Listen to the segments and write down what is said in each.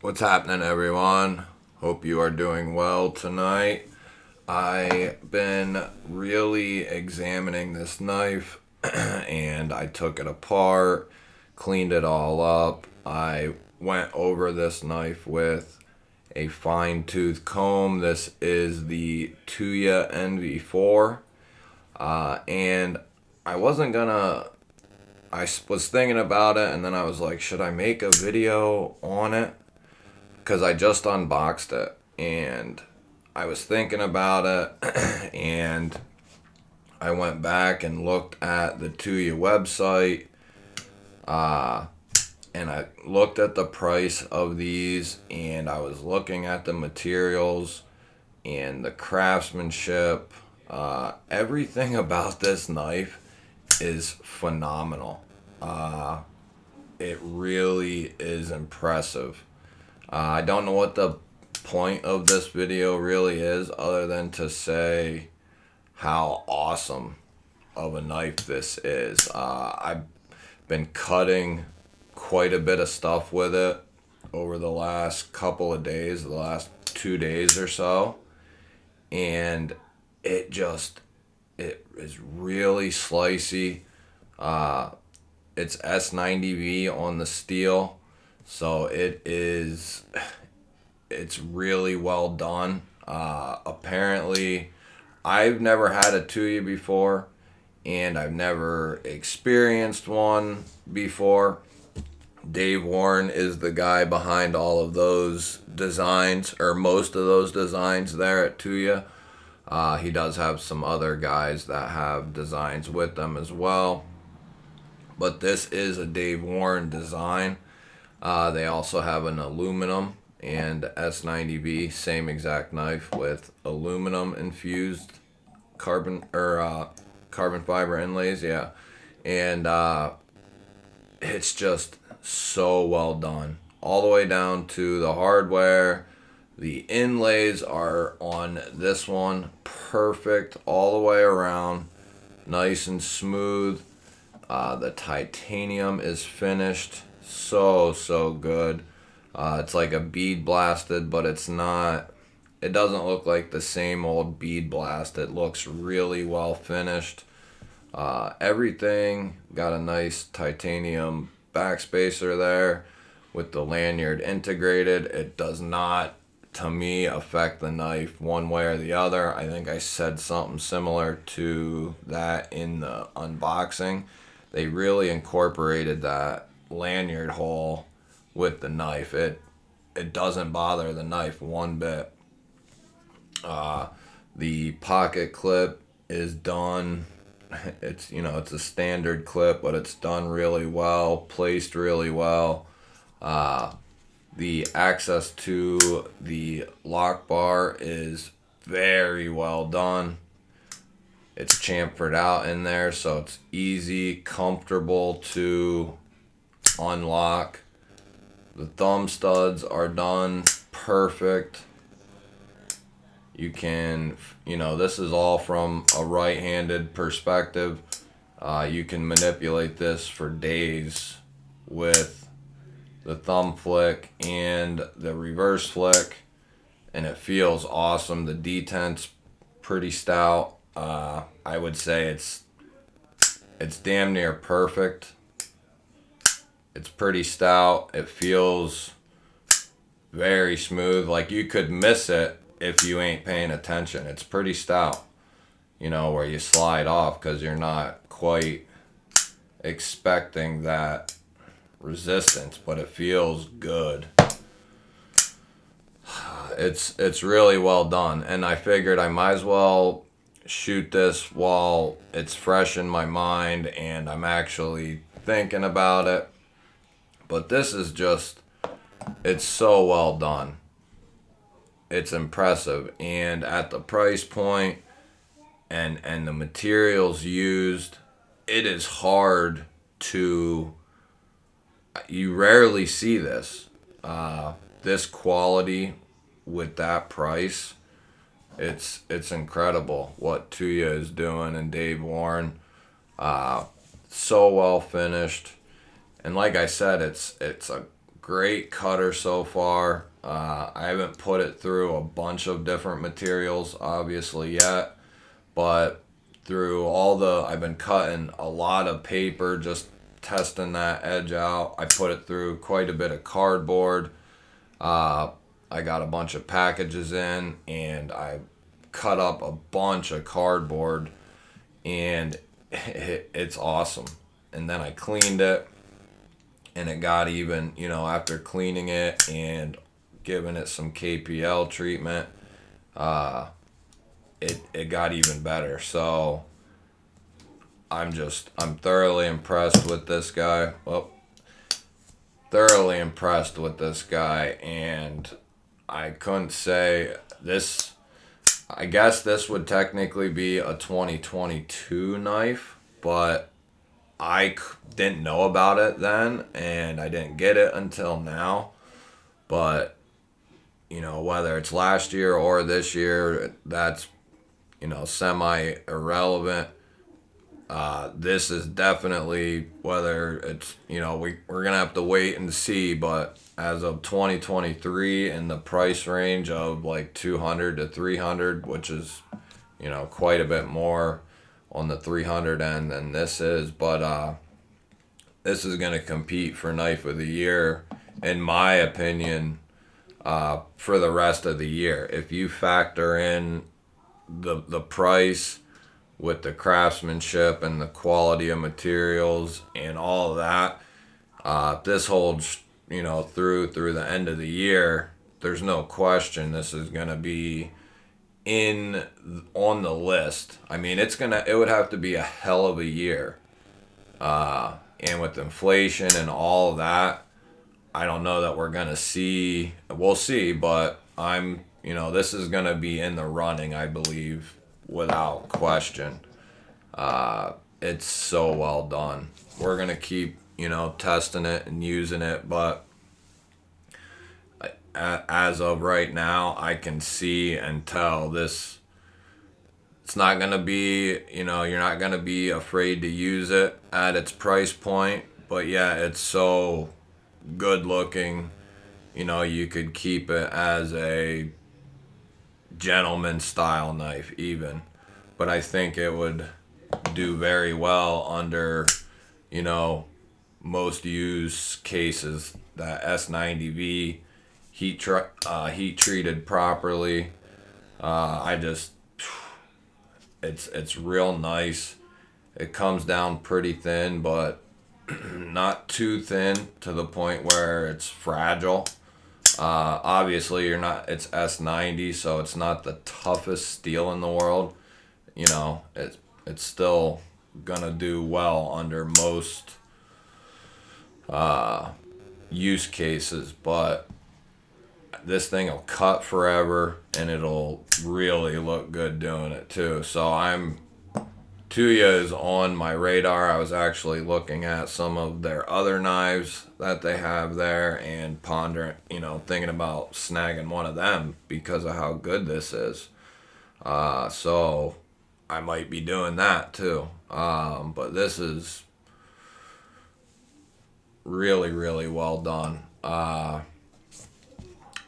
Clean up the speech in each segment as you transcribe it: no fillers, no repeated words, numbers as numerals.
What's happening, everyone? Hope you are doing well tonight. I've been really examining this knife and I took it apart, cleaned it all up. I went over this knife with a fine-tooth comb. This is the Tuya Envy 4. And I wasn't gonna, I was thinking about it and then I was like, should I make a video on it? Because I just unboxed it and I was thinking about it and I went back and looked at the Tuya website and I looked at the price of these and I was looking at the materials and the craftsmanship. Everything about this knife is phenomenal. It really is impressive. I don't know what the point of this video really is other than to say how awesome of a knife this is. I've been cutting quite a bit of stuff with it over the last couple of days, the last 2 days or so, and it is really slicey. It's S90V on the steel. So it's really well done. Apparently, I've never had a Tuya before, and I've never experienced one before. Dave Warren is the guy behind all of those designs, or most of those designs there at Tuya. He does have some other guys that have designs with them as well. But this is a Dave Warren design. They also have an aluminum and S90V, same exact knife with aluminum infused carbon fiber inlays, yeah. And it's just so well done. All the way down to the hardware. The inlays are on this one perfect all the way around. Nice and smooth. The titanium is finished so good. It's like a bead blasted, but it's not. It doesn't look like the same old bead blast. It looks really well finished. Everything got a nice titanium backspacer there with the lanyard integrated. It does not, to me, affect the knife one way or the other. I think I said something similar to that in the unboxing. They really incorporated that lanyard hole with the knife. It doesn't bother the knife one bit. The pocket clip is done. It's a standard clip, but it's done really well, placed really well. The access to the lock bar is very well done. It's chamfered out in there, so it's easy, comfortable to unlock. The thumb studs are done perfect. You can, this is all from a right-handed perspective. You can manipulate this for days with the thumb flick and the reverse flick, and it feels awesome. The detent's pretty stout. I would say it's damn near perfect. It's pretty stout. It feels very smooth. Like you could miss it if you ain't paying attention. It's pretty stout, where you slide off because you're not quite expecting that resistance, but it feels good. It's really well done, and I figured I might as well shoot this while it's fresh in my mind and I'm actually thinking about it. But this is just, it's so well done. It's impressive, and at the price point and the materials used, it is hard to, you rarely see this quality with that price. It's incredible what Tuya is doing, and Dave Warren. So well finished. And like I said, it's a great cutter so far. I haven't put it through a bunch of different materials, obviously, yet. But through I've been cutting a lot of paper, just testing that edge out. I put it through quite a bit of cardboard. I got a bunch of packages in, and I cut up a bunch of cardboard, and it's awesome. And then I cleaned it, and it got even, after cleaning it and giving it some KPL treatment, it got even better. So I'm thoroughly impressed with this guy. Well, thoroughly impressed with this guy, and I couldn't say this. I guess this would technically be a 2022 knife, but I didn't know about it then, and I didn't get it until now. But, whether it's last year or this year, that's, semi-irrelevant. This is definitely, whether it's, we're going to have to wait and see, but as of 2023 in the price range of like 200 to 300, which is, quite a bit more on the 300 end than this is, but this is going to compete for Knife of the Year, in my opinion, for the rest of the year. If you factor in the price with the craftsmanship and the quality of materials and all of that, this holds, through the end of the year. There's no question this is going to be on the list. I mean, it would have to be a hell of a year. And with inflation and all of that, I don't know that we're going to see. We'll see, but this is going to be in the running, I believe, without question. It's so well done. We're going to keep, testing it and using it, but as of right now, I can see and tell this. It's not going to be, you're not going to be afraid to use it at its price point, but yeah, it's so good looking. You could keep it as a gentleman style knife even, but I think it would do very well under, most use cases. That S90V heat treated properly. It's real nice. It comes down pretty thin, but not too thin to the point where it's fragile. Obviously it's S90, so it's not the toughest steel in the world. It's still gonna do well under most use cases, but this thing will cut forever, and it'll really look good doing it too. So Tuya is on my radar. I was actually looking at some of their other knives that they have there and pondering, thinking about snagging one of them because of how good this is. So I might be doing that too. But this is really, really well done.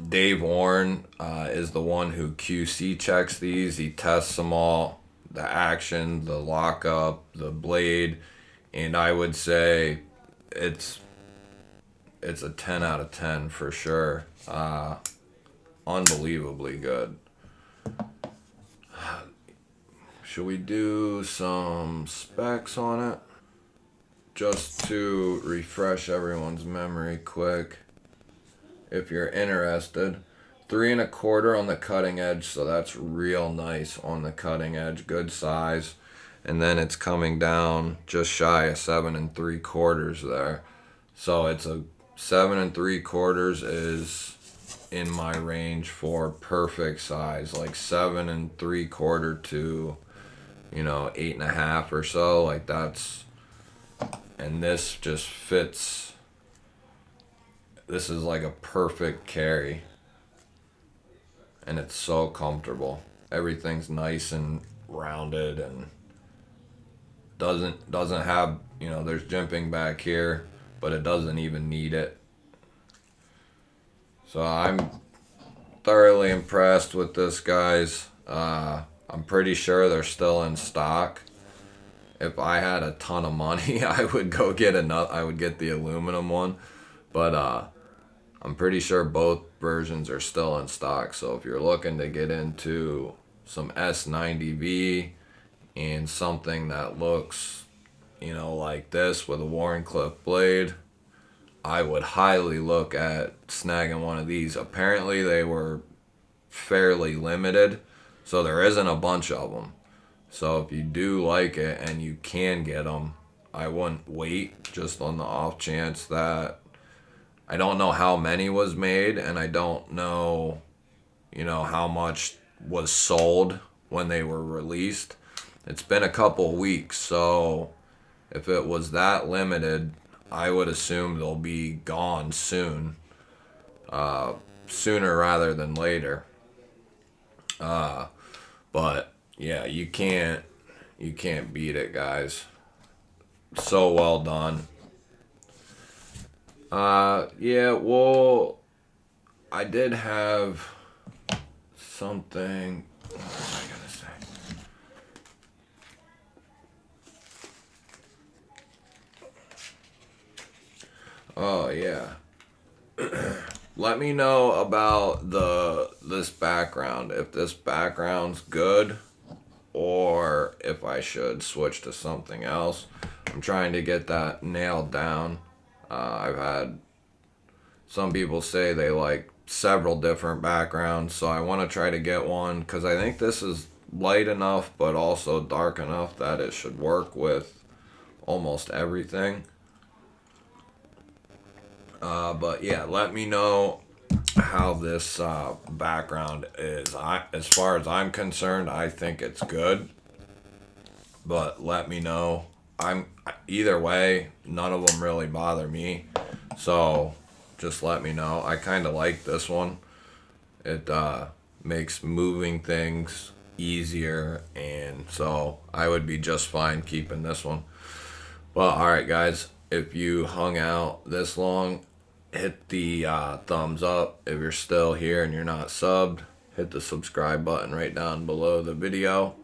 Dave Warren is the one who QC checks these. He tests them all, the action, the lockup, the blade, and I would say it's a 10 out of 10 for sure. Unbelievably good. Should we do some specs on it? Just to refresh everyone's memory quick, if you're interested. 3 1/4 on the cutting edge, so that's real nice on the cutting edge, good size. And then it's coming down just shy of 7 3/4 there. So it's a 7 3/4 is in my range for perfect size, like 7 3/4 to 8 1/2 or so, like that's. And this just fits. This is like a perfect carry. And it's so comfortable. Everything's nice and rounded and doesn't have, there's jimping back here, but it doesn't even need it. So I'm thoroughly impressed with this, guys. I'm pretty sure they're still in stock. If I had a ton of money, I would go get another. I would get the aluminum one, but I'm pretty sure both versions are still in stock. So if you're looking to get into some S90V and something that looks, like this with a Wharncliffe blade, I would highly look at snagging one of these. Apparently they were fairly limited, so there isn't a bunch of them. So if you do like it and you can get them, I wouldn't wait, just on the off chance that I don't know how many was made, and I don't know, how much was sold when they were released. It's been a couple weeks, so if it was that limited, I would assume they'll be gone soon. Sooner rather than later. But yeah, you can't beat it, guys. So well done. Yeah, well, I did have something. What was I gonna say? Oh yeah. Let me know about this background. If this background's good, or if I should switch to something else. I'm trying to get that nailed down. I've had some people say they like several different backgrounds, so I want to try to get one because I think this is light enough but also dark enough that it should work with almost everything. But yeah, let me know how this background is. As far as I'm concerned, I think it's good. But let me know. Either way, none of them really bother me. So just let me know. I kind of like this one. It makes moving things easier, and so I would be just fine keeping this one. Well, alright guys, if you hung out this long, hit the thumbs up. If you're still here and you're not subbed, hit the subscribe button right down below the video,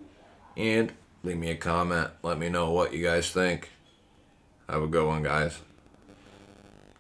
and leave me a comment. Let me know what you guys think. Have a good one, guys.